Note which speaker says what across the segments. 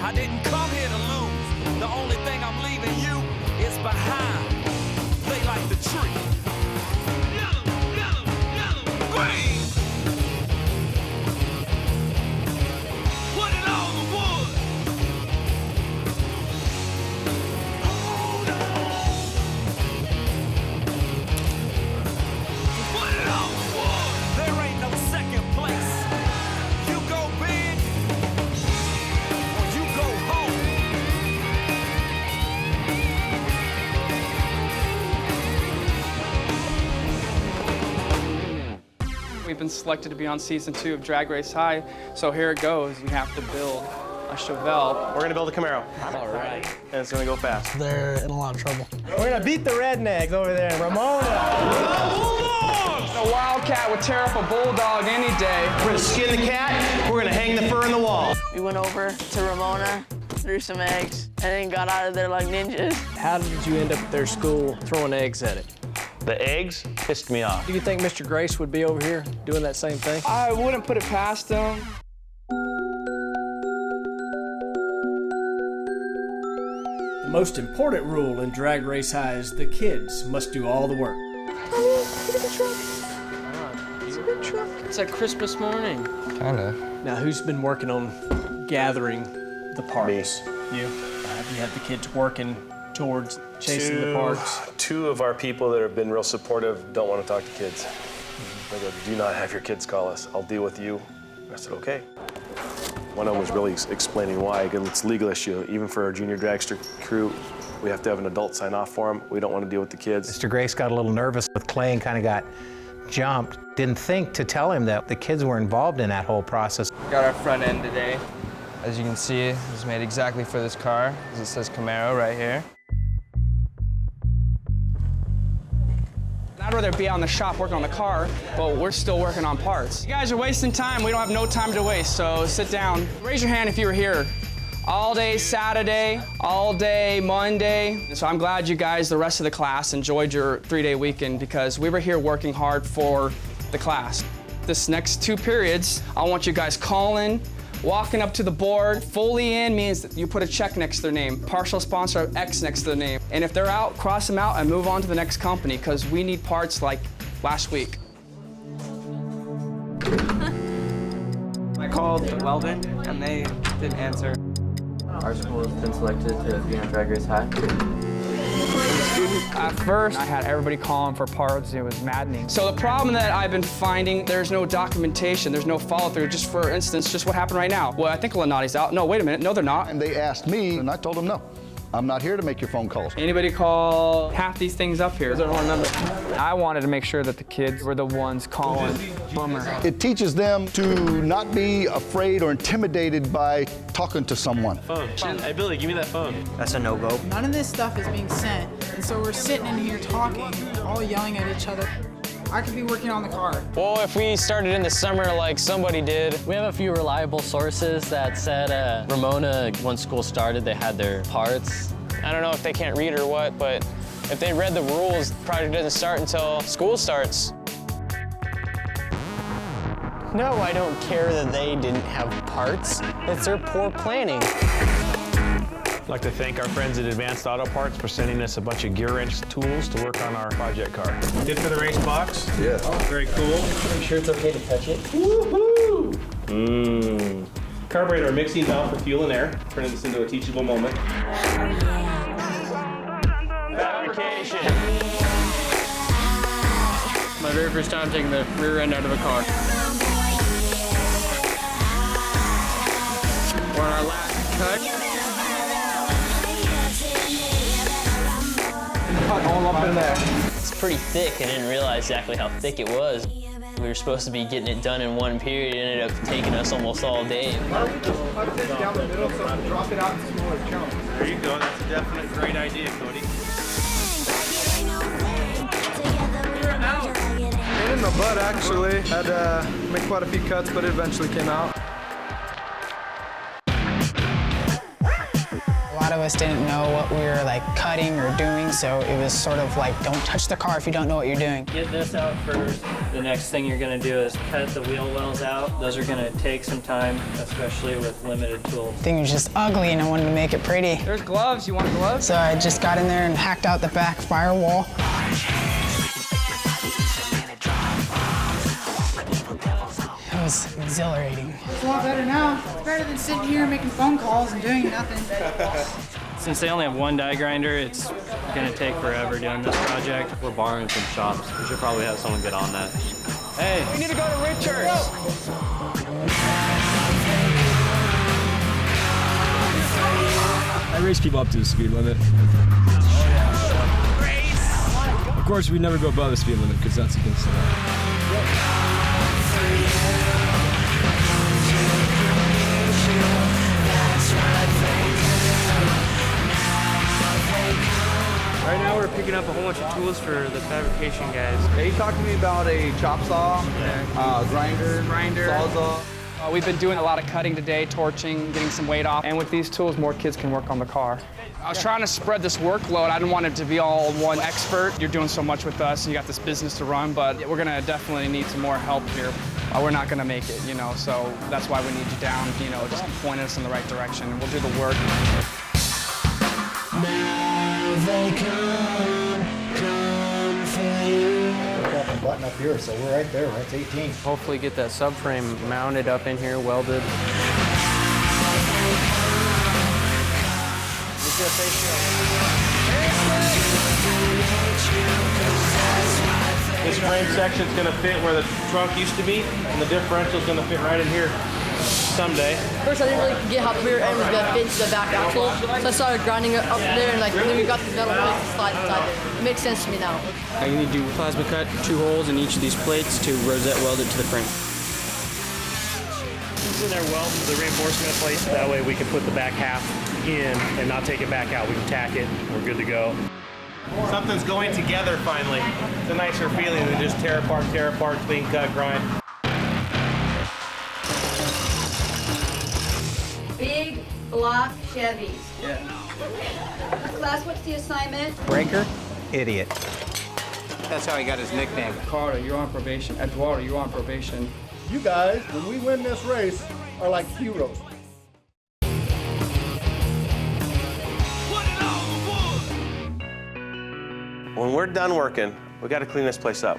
Speaker 1: I didn't come here to lose. The only thing I'm leaving you is behind. Play like the tree. Yellow, yellow, yellow, green. Put it on the wood. Hold on. Put it on the wood. There ain't no second place. You go big or you go home.
Speaker 2: We've been selected to be on season 2 of Drag Race High, so here it goes. We have to build a Chevelle.
Speaker 3: We're gonna build a Camaro.
Speaker 2: All right.
Speaker 3: And it's gonna go fast.
Speaker 4: They're in a lot of trouble.
Speaker 3: We're gonna beat the rednecks over there in Romana.
Speaker 2: A wildcat would tear up a bulldog any day.
Speaker 3: We're gonna skin the cat, we're gonna hang the fur in the wall.
Speaker 5: We went over to Ramona, threw some eggs, and then got out of there like ninjas.
Speaker 4: How did you end up at their school throwing eggs at it?
Speaker 3: The eggs pissed me off.
Speaker 4: Do you think Mr. Grace would be over here doing that same thing?
Speaker 2: I wouldn't put it past him.
Speaker 4: The most important rule in Drag Race High is the kids must do all the work.
Speaker 2: It's like Christmas morning.
Speaker 6: Kinda.
Speaker 4: Now, who's been working on gathering the parts?
Speaker 3: Me.
Speaker 4: You? Have you had the kids working towards chasing the parts?
Speaker 7: Two of our people that have been real supportive don't want to talk to kids. They go, do not have your kids call us. I'll deal with you. I said, okay. One of them was really explaining why. Again, it's a legal issue. Even for our junior dragster crew, we have to have an adult sign off for them. We don't want to deal with the kids.
Speaker 6: Mr. Grace got a little nervous with Clay and kind of got jumped. Didn't think to tell him that the kids were involved in that whole process.
Speaker 8: Got our front end today. As you can see, it was made exactly for this car. As it says Camaro right here.
Speaker 2: I'd rather be out in the shop working on the car, but we're still working on parts. You guys are wasting time. We don't have no time to waste, so sit down. Raise your hand if you were here. All day Saturday, all day Monday. So I'm glad you guys, the rest of the class, enjoyed your 3-day weekend because we were here working hard for the class. This next 2 periods, I want you guys calling, walking up to the board. Fully in means that you put a check next to their name. Partial sponsor, X next to their name. And if they're out, cross them out and move on to the next company because we need parts like last week.
Speaker 8: I called Weldon and they didn't answer.
Speaker 9: Our school has been selected to be on Drag Race High.
Speaker 2: At first, I had everybody calling for parts. It was maddening. So the problem that I've been finding, there's no documentation, there's no follow-through. Just for instance, just what happened right now. Well, I think Lenati's out. No, wait a minute. No, they're not.
Speaker 10: And they asked me, and I told them no. I'm not here to make your phone calls.
Speaker 2: Anybody call half these things up here? I wanted to make sure that the kids were the ones calling Bummer.
Speaker 10: It teaches them to not be afraid or intimidated by talking to someone.
Speaker 3: Phone. Hey, Billy, give me that phone.
Speaker 8: That's a no-go.
Speaker 11: None of this stuff is being sent, and so we're sitting in here talking, all yelling at each other. I could be working on the car.
Speaker 8: Well, if we started in the summer like somebody did.
Speaker 9: We have a few reliable sources that said Ramona, once school started, they had their parts.
Speaker 8: I don't know if they can't read or what, but if they read the rules, the project doesn't start until school starts.
Speaker 9: No, I don't care that they didn't have parts. It's their poor planning.
Speaker 7: I'd like to thank our friends at Advanced Auto Parts for sending us a bunch of gear wrench tools to work on our project car.
Speaker 3: Good for the race box.
Speaker 10: Yeah.
Speaker 3: Very cool.
Speaker 9: Are you sure it's okay to touch it?
Speaker 3: Woohoo! Mmm. Carburetor mixing valve for fuel and air. Turning this into a teachable moment.
Speaker 8: Fabrication.
Speaker 2: My very first time taking the rear end out of a car. We're on our last cut. All up in there.
Speaker 9: It's pretty thick. I didn't realize exactly how thick it was. We were supposed to be getting it done in one period. It ended up taking us almost all day.
Speaker 2: Cut this down the middle so drop it out in smaller chunks.
Speaker 3: There you go. That's a definite great idea, Cody.
Speaker 2: Pain in the butt, actually. Had to make quite a few cuts, but it eventually came out.
Speaker 11: lot of us didn't know what we were like cutting or doing, so it was sort of like, don't touch the car if you don't know what you're doing.
Speaker 12: Get this out first. The next thing you're gonna do is cut the wheel wells out. Those are gonna take some time, especially with limited tools.
Speaker 11: The thing was just ugly and I wanted to make it pretty.
Speaker 2: There's gloves, you want gloves?
Speaker 11: So I just got in there and hacked out the back firewall. It was exhilarating. It's a lot better now. It's better than sitting here making phone calls and doing nothing.
Speaker 12: Since they only have one die grinder, it's gonna take forever doing this project.
Speaker 13: We're borrowing some shops. We should probably have someone get on that.
Speaker 2: Hey, we need to go to Richard's.
Speaker 14: I race people up to the speed limit. Of course, we never go above the speed limit because that's against the law.
Speaker 15: Right now we're picking up a whole bunch of tools for the fabrication guys. They talked to me about a chop saw, grinder, sawzall.
Speaker 2: We've been doing a lot of cutting today, torching, getting some weight off, and with these tools, more kids can work on the car. I was trying to spread this workload. I didn't want it to be all one expert. You're doing so much with us, and you got this business to run, but we're gonna definitely need some more help here. We're not gonna make it, you know, so that's why we need you down, you know, just point us in the right direction, and we'll do the work.
Speaker 16: They come for you.
Speaker 17: Button up here, so we're right there, right? It's 18.
Speaker 13: Hopefully get that subframe mounted up in here, welded.
Speaker 3: This frame section's gonna fit where the trunk used to be, and the differential's gonna fit right in here someday.
Speaker 5: First, I didn't really get how the rear end was going to fit into the back axle, so I started grinding it up there, and then we got the metal plates to slide inside it. It makes sense to me now.
Speaker 15: You need to do plasma cut 2 holes in each of these plates to rosette weld it to the frame.
Speaker 18: So they're welding the reinforcement plate, that way we can put the back half in and not take it back out. We can tack it, we're good to go.
Speaker 3: Something's going together finally. It's a nicer feeling than just tear apart, clean cut, grind.
Speaker 19: Big block Chevys.
Speaker 2: Yeah.
Speaker 19: Class, what's the assignment?
Speaker 6: Breaker, idiot. That's how he got his nickname.
Speaker 2: Carter, you're on probation. Eduardo, you're on probation.
Speaker 17: You guys, when we win this race, are like heroes.
Speaker 7: When we're done working, we got to clean this place up.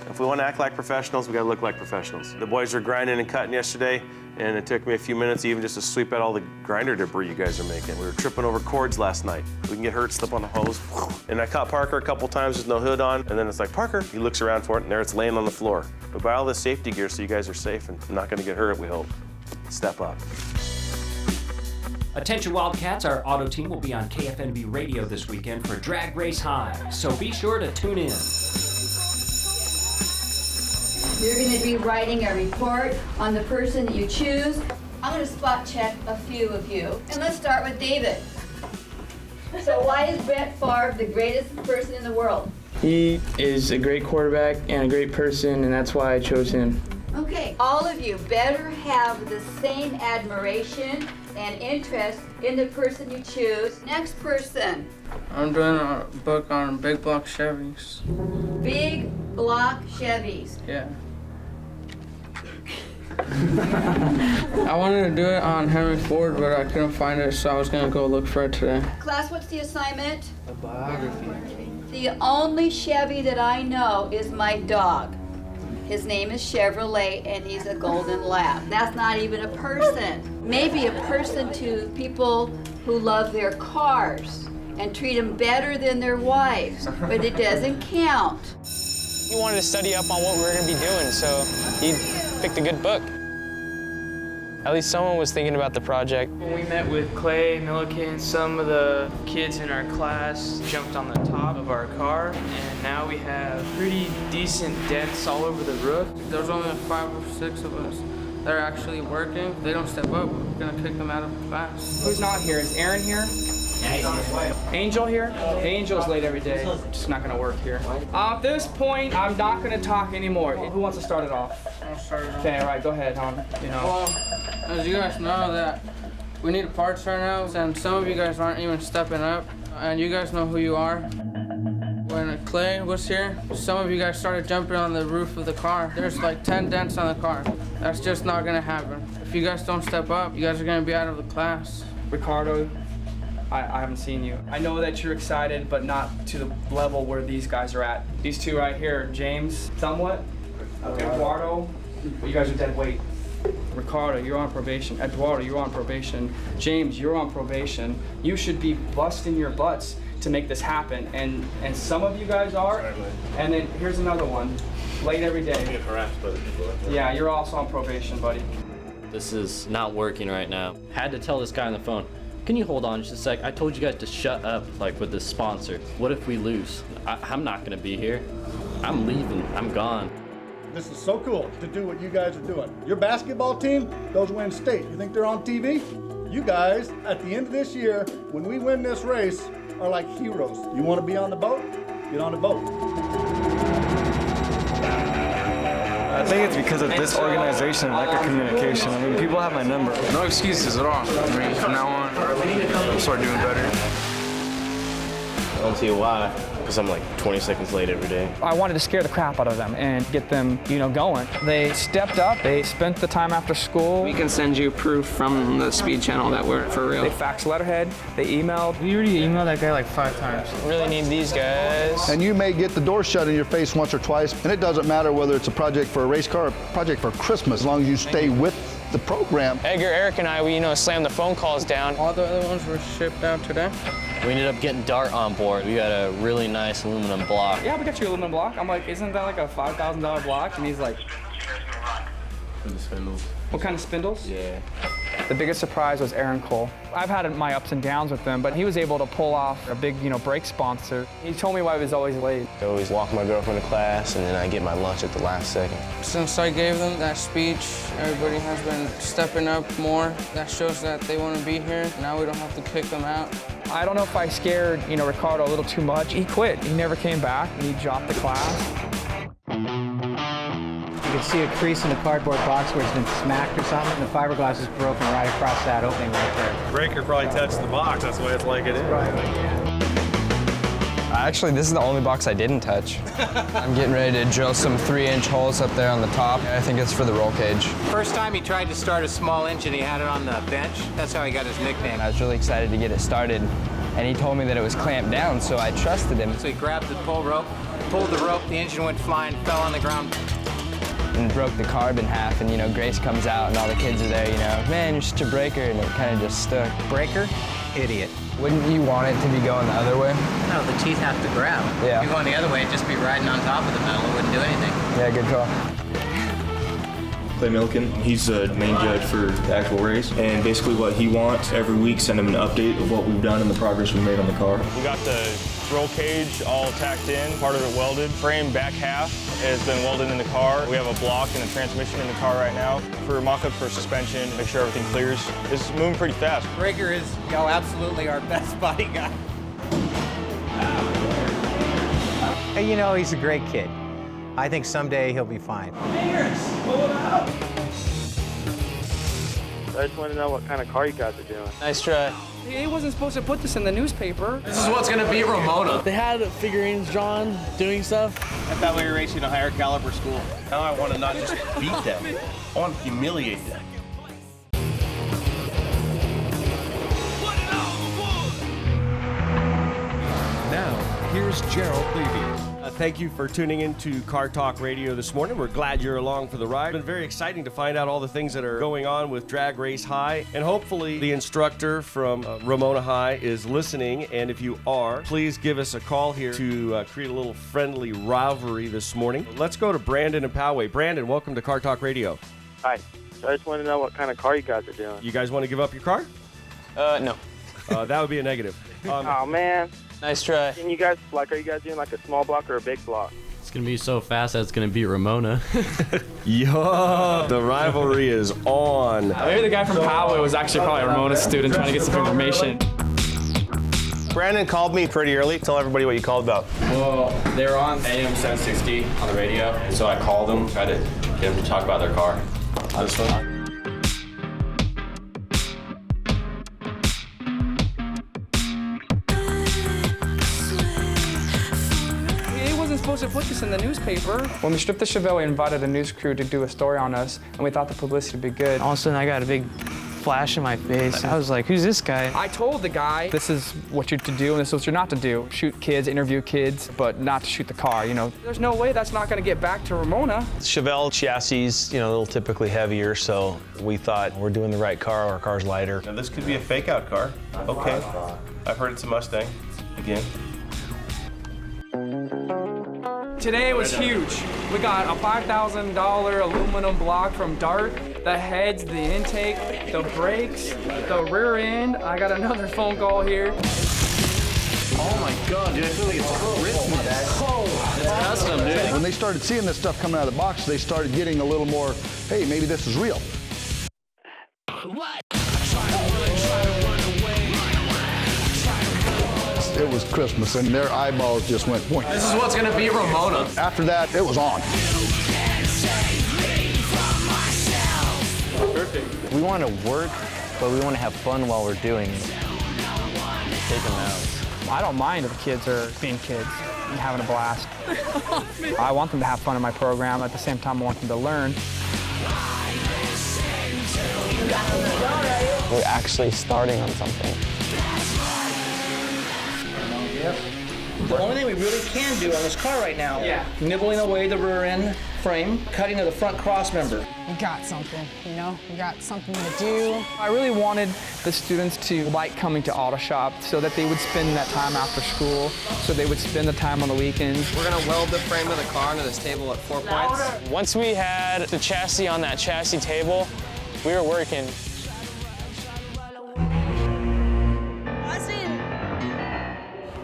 Speaker 7: If we want to act like professionals, we got to look like professionals. The boys were grinding and cutting yesterday, and it took me a few minutes even just to sweep out all the grinder debris you guys are making. We were tripping over cords last night. We can get hurt, slip on the hose. And I caught Parker a couple times with no hood on, and then it's like, Parker, he looks around for it, and there it's laying on the floor. We buy all this safety gear so you guys are safe and not going to get hurt, we hope. Step up.
Speaker 20: Attention Wildcats, our auto team will be on KFNB radio this weekend for Drag Race High, so be sure to tune in.
Speaker 19: You're going to be writing a report on the person that you choose. I'm going to spot check a few of you. And let's start with David. So why is Brett Favre the greatest person in the world?
Speaker 15: He is a great quarterback and a great person, and that's why I chose him.
Speaker 19: Okay, all of you better have the same admiration and interest in the person you choose. Next person.
Speaker 15: I'm doing a book on big block Chevys.
Speaker 19: Big block Chevys.
Speaker 15: Yeah. I wanted to do it on Henry Ford, but I couldn't find it, so I was going to go look for it today.
Speaker 19: Class, what's the assignment?
Speaker 15: A biography.
Speaker 19: The only Chevy that I know is my dog. His name is Chevrolet, and he's a golden lab. That's not even a person. Maybe a person to people who love their cars and treat them better than their wives, but it doesn't count.
Speaker 8: He wanted to study up on what we were going to be doing, so he picked a good book. At least someone was thinking about the project.
Speaker 15: When we met with Clay, Milliken, some of the kids in our class jumped on the top of our car, and now we have pretty decent dents all over the roof. There's only 5 or 6 of us that are actually working. If they don't step up, we're gonna kick them out of the class.
Speaker 2: Who's not here? Is Aaron here? Angel here? Angel's late every day. Just not gonna work here. At this point, I'm not gonna talk anymore. Who wants to start it off?
Speaker 15: I'll start it off.
Speaker 2: Okay, all right, go ahead, hon. You know.
Speaker 15: Well, as you guys know, that We need parts right now, and some of you guys aren't even stepping up, and you guys know who you are. When Clay was here, some of you guys started jumping on the roof of the car. There's like 10 dents on the car. That's just not gonna happen. If you guys don't step up, you guys are gonna be out of the class.
Speaker 2: Ricardo, I haven't seen you. I know that you're excited, but not to the level where these guys are at. These two right here, James, somewhat, Eduardo, you guys are dead weight. Ricardo, you're on probation. Eduardo, you're on probation. James, you're on probation. You should be busting your butts to make this happen, and some of you guys are. And then here's another one, late every day. Yeah, you're also on probation, buddy.
Speaker 13: This is not working right now. Had to tell this guy on the phone, can you hold on just a sec? I told you guys to shut up, like with this sponsor. What if we lose? I'm not gonna be here. I'm leaving, I'm gone.
Speaker 17: This is so cool to do what you guys are doing. Your basketball team, those win state. You think they're on TV? You guys, at the end of this year, when we win this race, are like heroes. You want to be on the boat? Get on the boat.
Speaker 21: I think it's because of this organization and lack of communication. I mean, people have my number.
Speaker 22: No excuses at all. I mean, from now on, I'll start doing better.
Speaker 3: I don't see why, because I'm like 20 seconds late every day.
Speaker 2: I wanted to scare the crap out of them and get them, going. They stepped up. They spent the time after school.
Speaker 15: We can send you proof from the speed channel that we're for real.
Speaker 2: They faxed letterhead. They emailed.
Speaker 15: We already emailed that guy like 5 times.
Speaker 8: Really need these guys.
Speaker 10: And you may get the door shut in your face once or twice, and it doesn't matter whether it's a project for a race car or a project for Christmas, as long as you stay with the program.
Speaker 8: Edgar, Eric, and I, we slammed the phone calls down.
Speaker 15: All the other ones were shipped out today.
Speaker 9: We ended up getting Dart on board. We got a really nice aluminum block.
Speaker 2: Yeah, we got you aluminum block. I'm like, isn't that like a $5,000 block? And he's like,
Speaker 3: The spindles.
Speaker 2: What kind of spindles?
Speaker 3: Yeah.
Speaker 2: The biggest surprise was Aaron Cole. I've had my ups and downs with him, but he was able to pull off a big, brake sponsor. He told me why he was always late.
Speaker 3: I always walk my girlfriend to class, and then I get my lunch at the last second.
Speaker 15: Since I gave them that speech, everybody has been stepping up more. That shows that they want to be here. Now we don't have to kick them out.
Speaker 2: I don't know if I scared, Ricardo a little too much. He quit. He never came back, and he dropped the class.
Speaker 6: You can see a crease in the cardboard box where it's been smacked or something, and the fiberglass is broken right across that opening right there.
Speaker 3: Breaker probably touched the box. That's why it's like it is.
Speaker 13: Actually, this is the only box I didn't touch. I'm getting ready to drill some 3-inch holes up there on the top. I think it's for the roll cage.
Speaker 6: First time he tried to start a small engine, he had it on the bench. That's how he got his nickname.
Speaker 13: I was really excited to get it started, and he told me that it was clamped down, so I trusted him.
Speaker 6: So he grabbed the pull rope, pulled the rope, the engine went flying, fell on the ground.
Speaker 13: And broke the carb in half, and Grace comes out and all the kids are there, man, you're such a breaker, and it kind of just stuck.
Speaker 6: Breaker? Idiot.
Speaker 13: Wouldn't you want it to be going the other way?
Speaker 6: No, the teeth have to grab.
Speaker 13: Yeah.
Speaker 6: If you're going the other way, it'd just be riding on top of the metal. It wouldn't do anything.
Speaker 13: Yeah, good call.
Speaker 23: Clay Milliken, he's the main judge for the actual race, and basically what he wants every week, send him an update of what we've done and the progress we made on the car.
Speaker 24: We got the roll cage all tacked in, part of it welded. Frame back half has been welded in the car. We have a block and a transmission in the car right now. For mock-up for suspension, make sure everything clears. It's moving pretty fast.
Speaker 6: Breaker is, absolutely our best body guy. Hey, he's a great kid. I think someday he'll be fine.
Speaker 3: I just want to know what kind of car you guys are doing.
Speaker 8: Nice try.
Speaker 2: He wasn't supposed to put this in the newspaper.
Speaker 6: This is what's gonna beat Romana.
Speaker 25: They had figurines drawn, doing stuff.
Speaker 3: I thought we were racing a higher caliber school. Now I want to not just beat them, I want to humiliate them.
Speaker 26: Now, here's Gerald Levy.
Speaker 27: Thank you for tuning in to Car Talk Radio this morning. We're glad you're along for the ride. It's been very exciting to find out all the things that are going on with Drag Race High. And hopefully the instructor from Romana High is listening. And if you are, please give us a call here to create a little friendly rivalry this morning. Let's go to Brandon and Poway. Brandon, welcome to Car Talk Radio.
Speaker 3: Hi. So I just want to know what kind of car you guys are doing.
Speaker 27: You guys want to give up your car?
Speaker 8: No.
Speaker 27: That would be a negative.
Speaker 3: Oh, man.
Speaker 8: Nice try.
Speaker 3: Can you guys, are you guys doing like a small block or a big block?
Speaker 13: It's going to be so fast that it's going to beat Romana.
Speaker 27: Yo, the rivalry is on.
Speaker 2: Maybe the guy from Poway was actually probably a Ramona student trying to get some information.
Speaker 3: Brandon called me pretty early. Tell everybody what you called about.
Speaker 13: Well, they were on AM 760 on the radio, and so I called them, tried to get them to talk about their car.
Speaker 3: This one?
Speaker 2: doesn't put this in the newspaper. When we stripped the Chevelle, we invited a news crew to do a story on us, and we thought the publicity would be good.
Speaker 8: All of a sudden, I got a big flash in my face. I was like, who's this guy?
Speaker 2: I told the guy, this is what you're to do and this is what you're not to do. Shoot kids, interview kids, but not to shoot the car, you know. There's no way that's not gonna get back to Ramona.
Speaker 3: Chevelle chassis, you know, a little typically heavier, so we thought we're doing the right car, our car's lighter. Now this could be a fake out car. Okay. I've heard it's a Mustang. Again.
Speaker 2: Today was huge. We got a $5,000 aluminum block from Dart. The heads, the intake, the brakes, the rear end. I got another phone call here.
Speaker 13: Oh my God, dude, I feel like it's Christmas. Oh, it's custom, dude.
Speaker 10: When they started seeing this stuff coming out of the box, they started getting a little more, hey, maybe this is real. It was Christmas, and their eyeballs just went boink.
Speaker 2: This is what's gonna be Ramona.
Speaker 10: After that, it was on.
Speaker 8: Perfect. We want to work, but we want to have fun while we're doing it. Take them out.
Speaker 2: I don't mind if the kids are being kids and having a blast. I want them to have fun in my program. At the same time, I want them to learn.
Speaker 8: We're actually starting on something.
Speaker 1: The only thing we really can do on this car right now, nibbling away the rear end frame, cutting to the front cross member.
Speaker 4: We got something, you know? We got something to do.
Speaker 2: I really wanted the students to like coming to auto shop so that they would spend that time after school, so they would spend the time on the weekends.
Speaker 5: We're gonna weld the frame of the car into this table at 4 points.
Speaker 8: Once we had the chassis on that chassis table, we were working.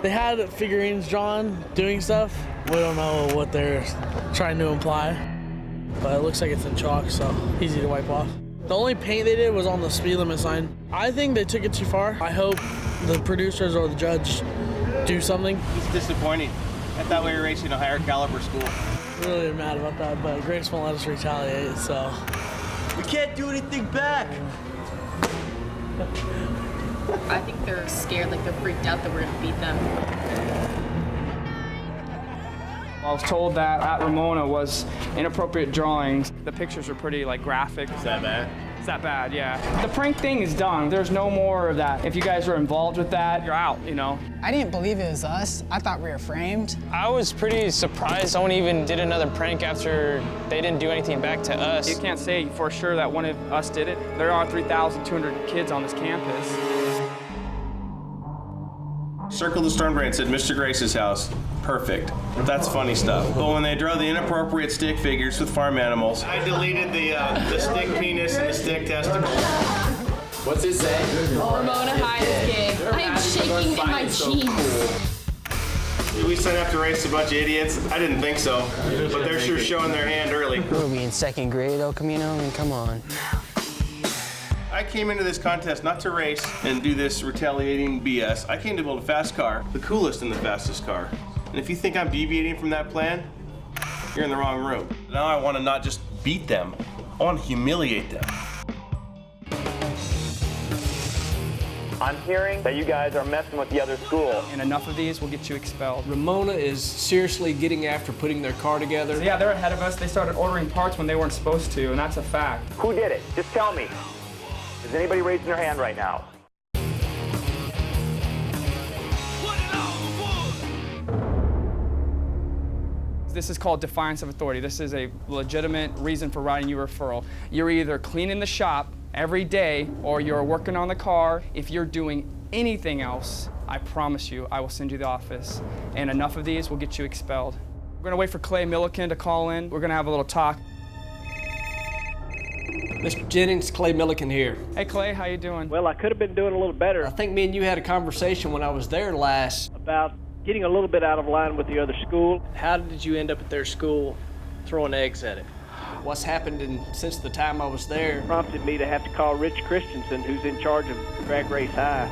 Speaker 25: They had figurines drawn, doing stuff. We don't know what they're trying to imply, but it looks like it's in chalk, so easy to wipe off. The only paint they did was on the speed limit sign. I think they took it too far. I hope the producers or the judge do something.
Speaker 3: It's disappointing. I thought we were racing a higher caliber school.
Speaker 25: Really mad about that, but Grace won't let us retaliate, so.
Speaker 1: We can't do anything back.
Speaker 11: I think they're scared, like they're freaked out that we're gonna beat them.
Speaker 2: I was told that at Ramona was inappropriate drawings. The pictures are pretty like graphic.
Speaker 3: Is that bad?
Speaker 2: It's that bad, yeah. The prank thing is done. There's no more of that. If you guys are involved with that, you're out, you know.
Speaker 4: I didn't believe it was us. I thought we were framed.
Speaker 8: I was pretty surprised someone even did another prank after they didn't do anything back to us.
Speaker 2: You can't say for sure that one of us did it. There are 3,200 kids on this campus.
Speaker 3: Circled the storm drain and said, Mr. Grace's house. Perfect. That's funny stuff. But when they draw the inappropriate stick figures with farm animals, I deleted the stick penis and the stick testicle.
Speaker 5: What's it say?
Speaker 11: Ramona High is gay. I am shaking in my jeans.
Speaker 3: Did we sign up to race a bunch of idiots? I didn't think so. But they're sure showing their hand early.
Speaker 8: Were we in second grade, El Camino? I mean, come on.
Speaker 3: I came into this contest not to race and do this retaliating BS. I came to build a fast car, the coolest and the fastest car. And if you think I'm deviating from that plan, you're in the wrong room. Now I want to not just beat them, I want to humiliate them.
Speaker 12: I'm hearing that you guys are messing with the other school.
Speaker 2: And enough of these will get you expelled.
Speaker 5: Ramona is seriously getting after putting their car together.
Speaker 2: So yeah, they're ahead of us. They started ordering parts when they weren't supposed to, and that's a fact.
Speaker 12: Who did it? Just tell me. Is anybody raising their hand right now?
Speaker 2: This is called defiance of authority. This is a legitimate reason for writing you a referral. You're either cleaning the shop every day or you're working on the car. If you're doing anything else, I promise you, I will send you to the office. And enough of these will get you expelled. We're gonna wait for Clay Milliken to call in. We're gonna have a little talk.
Speaker 5: Mr. Jennings, Clay Milliken here.
Speaker 2: Hey Clay, how you doing?
Speaker 14: Well, I could have been doing a little better.
Speaker 5: I think me and you had a conversation when I was there last.
Speaker 14: About getting a little bit out of line with the other school.
Speaker 5: How did you end up at their school throwing eggs at it? What's happened since the time I was there?
Speaker 14: Prompted me to have to call Rich Christensen, who's in charge of Drag Race High.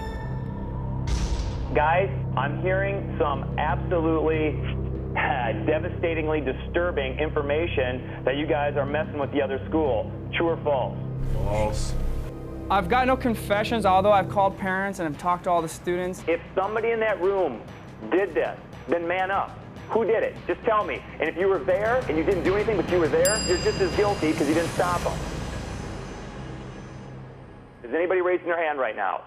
Speaker 12: Guys, I'm hearing some absolutely devastatingly disturbing information that you guys are messing with the other school. True or false?
Speaker 3: False.
Speaker 2: I've got no confessions, although I've called parents and I've talked to all the students.
Speaker 12: If somebody in that room did this, then man up. Who did it? Just tell me. And if you were there and you didn't do anything but you were there, you're just as guilty because you didn't stop them. Is anybody raising their hand right now?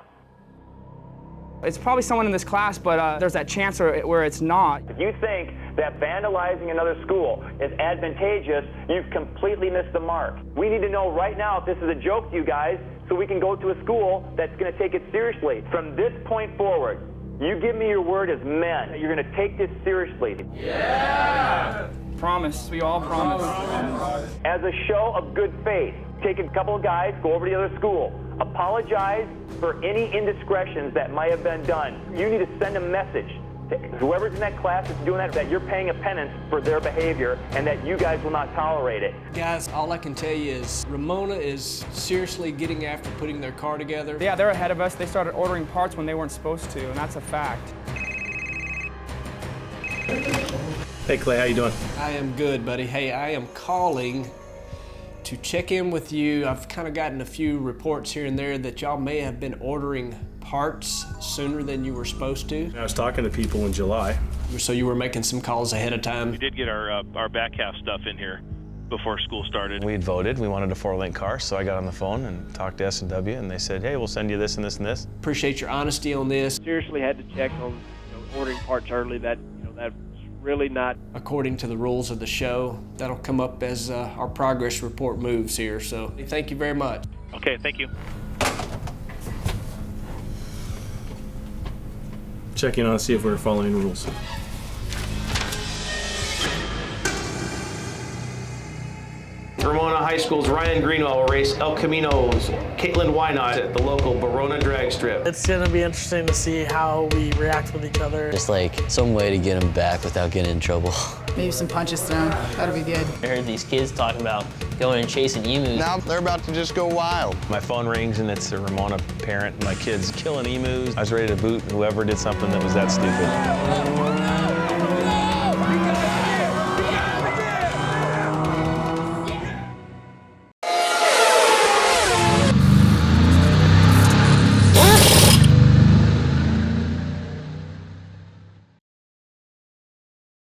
Speaker 2: It's probably someone in this class, but there's that chance where it's not.
Speaker 12: If you think that vandalizing another school is advantageous, you've completely missed the mark. We need to know right now if this is a joke to you guys so we can go to a school that's going to take it seriously. From this point forward, you give me your word as men that you're going to take this seriously.
Speaker 2: Yeah! Promise. We all promise.
Speaker 12: As a show of good faith, take a couple of guys, go over to the other school, apologize for any indiscretions that might have been done. You need to send a message to whoever's in that class that's doing that you're paying a penance for their behavior and that you guys will not tolerate it.
Speaker 5: Guys, all I can tell you is Romana is seriously getting after putting their car together.
Speaker 2: Yeah, they're ahead of us. They started ordering parts when they weren't supposed to, and that's a fact.
Speaker 3: Hey Clay, how you doing?
Speaker 5: I am good, buddy. Hey, I am calling to check in with you. I've kind of gotten a few reports here and there that y'all may have been ordering parts sooner than you were supposed to.
Speaker 3: I was talking to people in July.
Speaker 5: So you were making some calls ahead of time?
Speaker 7: We did get our back half stuff in here before school started.
Speaker 16: We had voted, we wanted a 4-link car, so I got on the phone and talked to S&W, and they said, hey, we'll send you this and this and this.
Speaker 5: Appreciate your honesty on this.
Speaker 14: Seriously had to check on ordering parts early. That's really not
Speaker 5: according to the rules of the show. That'll come up as our progress report moves here. So thank you very much.
Speaker 7: Okay, thank you.
Speaker 3: Checking on to see if we're following rules.
Speaker 1: Romana High School's Ryan Greenwell will race El Camino's Caitlin Wynot at the local Barona drag strip.
Speaker 25: It's going to be interesting to see how we react with each other.
Speaker 9: Just like some way to get him back without getting in trouble.
Speaker 4: Maybe some punches thrown. That'll be good.
Speaker 9: I heard these kids talking about going and chasing emus.
Speaker 6: Now they're about to just go wild.
Speaker 16: My phone rings and it's a Romana parent. My kid's killing emus. I was ready to boot whoever did something that was that stupid.